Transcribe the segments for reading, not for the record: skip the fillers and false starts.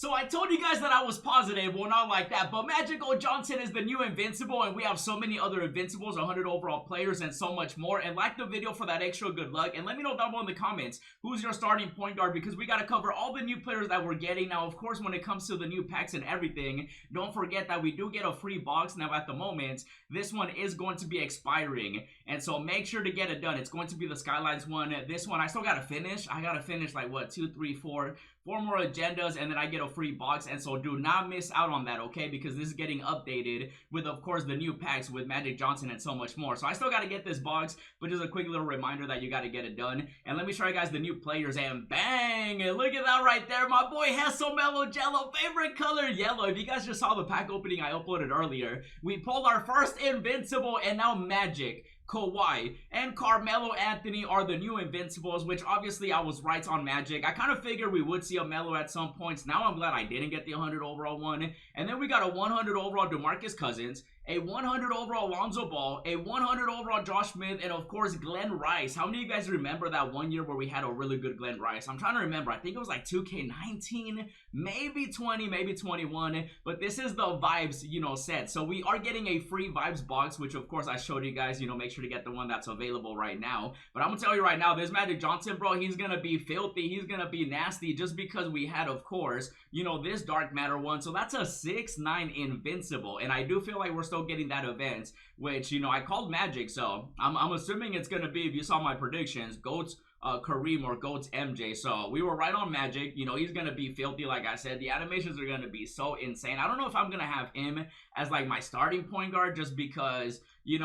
So I told you guys that I was positive, well not like that, but Magical Johnson is the new Invincible, and we have so many other Invincibles, 100 overall players, and so much more. And like the video for that extra good luck, and let me know down below in the comments who's your starting point guard, because we got to cover all the new players that we're getting. Now, of course, when it comes to the new packs and everything, don't forget that we do get a free box. Now, at the moment, this one is going to be expiring, and so make sure to get it done. It's going to be the Skylines one. This one, I still got to finish. I got to finish like, what, 2, 3, 4 more agendas, and then I get a free box. And so do not miss out on that, okay? Because this is getting updated with, of course, the new packs with Magic Johnson and so much more. So I still got to get this box, but just a quick little reminder that you got to get it done. And let me show you guys the new players, and bang, look at that right there. My boy has some Mellow Jello, favorite color yellow. If you guys just saw the pack opening I uploaded earlier, we pulled our first Invincible, and now Magic, Kawhi, and Carmelo Anthony are the new Invincibles, which obviously I was right on Magic. I kind of figured we would see a Melo at some points. Now I'm glad I didn't get the 100 overall one. And then we got a 100 overall DeMarcus Cousins, a 100 overall Lonzo Ball, a 100 overall Josh Smith, and of course Glen Rice. How many of you guys remember that one year where we had a really good Glen Rice? I'm trying to remember. I think it was like 2K19, maybe 20, maybe 21. But this is the Vibes, set. So we are getting a free Vibes box, which of course I showed you guys. Make sure to get the one that's available right now. But I'm gonna tell you right now, this Magic Johnson, bro, he's gonna be filthy. He's gonna be nasty, just because we had, of course, this Dark Matter one. So that's a 6-9 Invincible, and I do feel like we're still getting that event, which I called Magic, so I'm assuming it's gonna be, if you saw my predictions, GOAT's Kareem or GOAT's MJ. So we were right on Magic. He's gonna be filthy, like I said. The animations are gonna be so insane. I don't know if I'm gonna have him as like my starting point guard, just because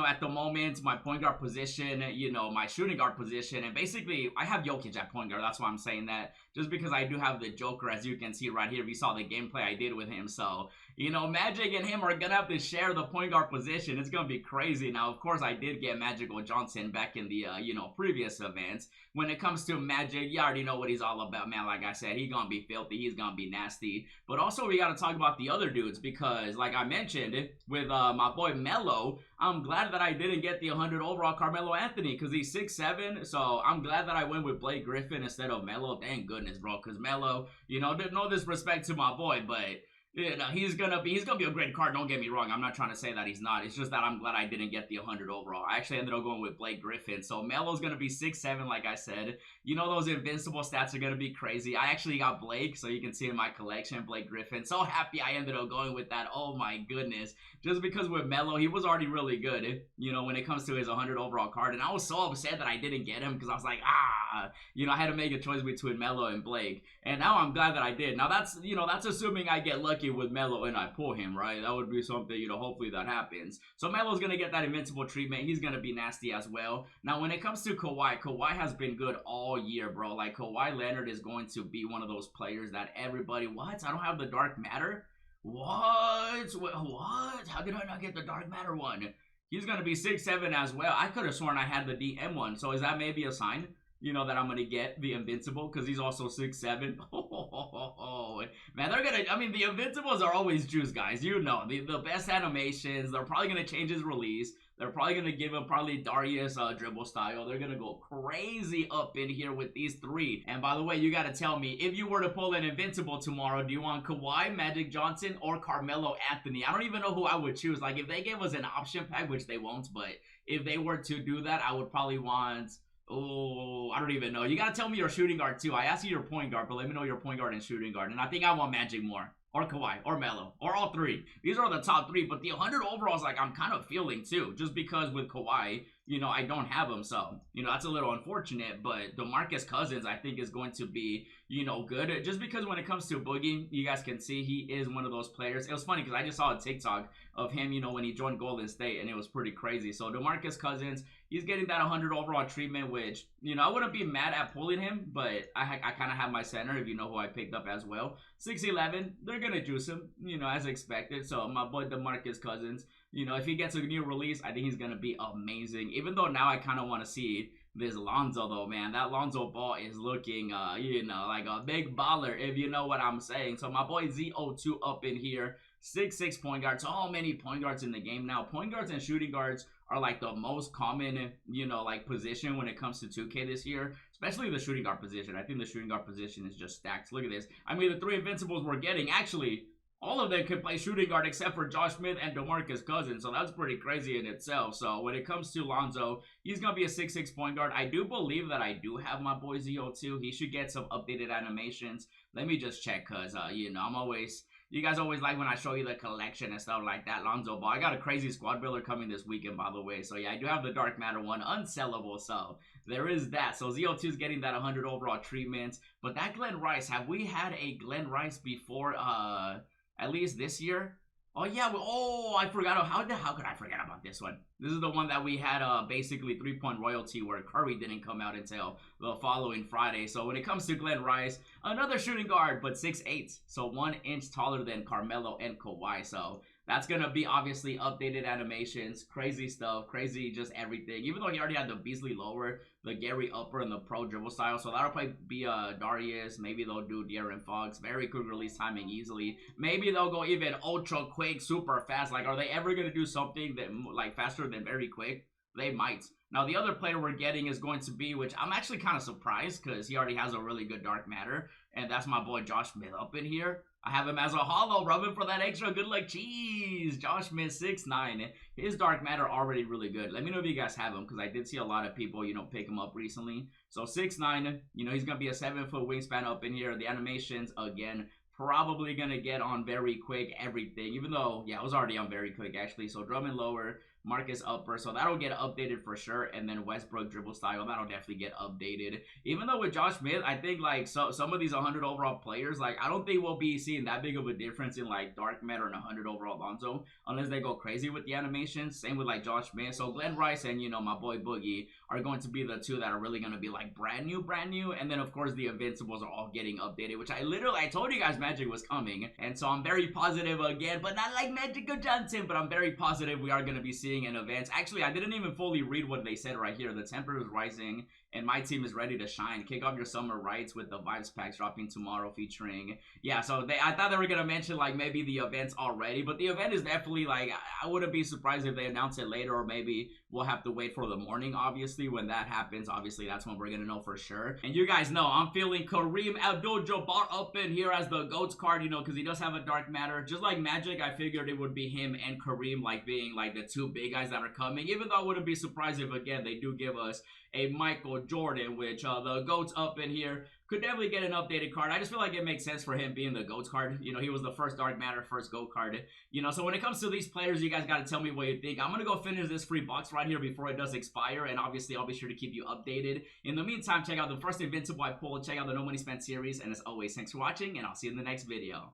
at the moment, my point guard position, my shooting guard position, and basically, I have Jokic at point guard. That's why I'm saying that, just because I do have the Joker, as you can see right here. If you saw the gameplay I did with him. So, Magic and him are going to have to share the point guard position. It's going to be crazy. Now, of course, I did get Magical Johnson back in the, previous events. When it comes to Magic, you already know what he's all about, man. Like I said, he's going to be filthy. He's going to be nasty. But also, we got to talk about the other dudes, because, like I mentioned, with my boy Melo, I'm glad that I didn't get the 100 overall Carmelo Anthony, because he's 6'7", so I'm glad that I went with Blake Griffin instead of Melo. Thank goodness, bro, because Melo, no disrespect to my boy, but he's gonna be a great card. Don't get me wrong. I'm not trying to say that he's not. It's just that I'm glad I didn't get the 100 overall. I actually ended up going with Blake Griffin. So Melo's gonna be 6'7", like I said. Those Invincible stats are gonna be crazy. I actually got Blake, so you can see in my collection, Blake Griffin. So happy I ended up going with that. Oh my goodness. Just because with Melo, he was already really good, when it comes to his 100 overall card. And I was so upset that I didn't get him, because I was like, I had to make a choice between Melo and Blake. And now I'm glad that I did. Now that's, that's assuming I get lucky with Melo and I pull him, right? That would be something, hopefully that happens. So Melo's gonna get that Invincible treatment. He's gonna be nasty as well. Now, when it comes to Kawhi, Kawhi has been good all year, bro. Like, Kawhi Leonard is going to be one of those players that everybody, what? I don't have the Dark Matter? What? How did I not get the Dark Matter one? He's gonna be 6'7" as well. I could have sworn I had the DM one. So is that maybe a sign, that I'm going to get the Invincible, because he's also 6'7". Man, they're going to, the Invincibles are always juice, guys. The best animations. They're probably going to change his release. They're probably going to give him Darius dribble style. They're going to go crazy up in here with these three. And by the way, you got to tell me, if you were to pull an Invincible tomorrow, do you want Kawhi, Magic Johnson, or Carmelo Anthony? I don't even know who I would choose. Like, if they gave us an option pack, which they won't, but if they were to do that, I would probably want... Oh, I don't even know. You gotta tell me your shooting guard too. I asked you your point guard, but let me know your point guard and shooting guard. And I think I want Magic more, or Kawhi, or Melo, or all three. These are the top three, but the 100 overalls, like, I'm kind of feeling too, just because with Kawhi, I don't have him, so, that's a little unfortunate. But DeMarcus Cousins, I think, is going to be, good, just because when it comes to Boogie, you guys can see he is one of those players. It was funny, because I just saw a TikTok of him, when he joined Golden State, and it was pretty crazy. So DeMarcus Cousins, he's getting that 100 overall treatment, which, I wouldn't be mad at pulling him, but I kind of have my center, if you know who I picked up as well. 6'11", they're going to juice him, as expected. So my boy DeMarcus Cousins, if he gets a new release, I think he's going to be amazing. Even though now I kind of want to see this Lonzo, though, man. That Lonzo ball is looking, like a big baller, if you know what I'm saying. So my boy Z02 up in here. 6'6" point guard. So many point guards in the game now. Point guards and shooting guards are like the most common, like position when it comes to 2K this year. especially the shooting guard position. I think the shooting guard position is just stacked. Look at this. I mean, the 3 Invincibles we're getting, actually, all of them can play shooting guard except for Josh Smith and DeMarcus Cousins, so that's pretty crazy in itself. So when it comes to Lonzo, he's going to be a 6'6 point guard. I do believe that I do have my boy ZO2. He should get some updated animations. Let me just check because, you know, you guys always like when I show you the collection and stuff like that. Lonzo Ball. I got a crazy squad builder coming this weekend, by the way. So yeah, I do have the Dark Matter one, unsellable. So there is that. So ZO2 is getting that 100 overall treatment. But that Glen Rice, have we had a Glen Rice before, at least this year? Oh yeah, I forgot. How could I forget about this one? This is the one that we had basically 3-point royalty where Curry didn't come out until the following Friday. So when it comes to Glen Rice, another shooting guard, but 6'8", so 1 inch taller than Carmelo and Kawhi. So that's going to be obviously updated animations, crazy stuff, crazy just everything. Even though he already had the Beasley lower, the Gary upper, and the pro dribble style. So that'll probably be Darius. Maybe they'll do De'Aaron Fox. Very quick release timing easily. Maybe they'll go even ultra quick, super fast. Like, are they ever going to do something that like faster than very quick? They might. Now, the other player we're getting is going to be, which I'm actually kind of surprised because he already has a really good Dark Matter. And that's my boy Josh Smith up in here. I have him as a hollow, rubbing for that extra good luck cheese. Josh Smith, 6'9". His Dark Matter already really good. Let me know if you guys have him, because I did see a lot of people, you know, pick him up recently. So 6'9", you know, he's going to be a 7-foot wingspan up in here. The animations, again, probably going to get on very quick everything. Even though, yeah, I was already on very quick, actually. So Drummond lower, Marcus upper, so that'll get updated for sure. And then Westbrook dribble style, that'll definitely get updated. Even though with Josh Smith, I think like some of these 100 overall players, like I don't think we'll be seeing that big of a difference in like Dark Matter and 100 overall Lonzo unless they go crazy with the animations. Same with like Josh Smith. So Glen Rice and, you know, my boy Boogie are going to be the 2 that are really going to be like brand new. And then of course the Invincibles are all getting updated, which I told you guys Magic was coming. And so I'm very positive again, but not like Magical Johnson, but I'm very positive we are going to be seeing in events. Actually, I didn't even fully read what they said right here. The temperature is rising and my team is ready to shine. Kick off your summer rights with the vibes packs dropping tomorrow featuring, yeah, so I thought they were gonna mention like maybe the events already, but the event is definitely like, I wouldn't be surprised if they announce it later, or maybe we'll have to wait for the morning. Obviously when that happens, obviously that's when we're gonna know for sure. And you guys know I'm feeling Kareem Abdul-Jabbar up in here as the GOATS card, you know, because he does have a Dark Matter. Just like Magic, I figured it would be him and Kareem like being like the 2 big guys that are coming, even though I wouldn't be surprised if again they do give us a Michael Jordan, which the GOATS up in here could definitely get an updated card. I just feel like it makes sense for him being the GOATS card. You know, he was the first Dark Matter, first GOAT card. You know, so when it comes to these players, you guys got to tell me what you think. I'm going to go finish this free box right here before it does expire, and obviously I'll be sure to keep you updated. In the meantime, check out the first Invincible I pulled, check out the No Money Spent series, and as always, thanks for watching, and I'll see you in the next video.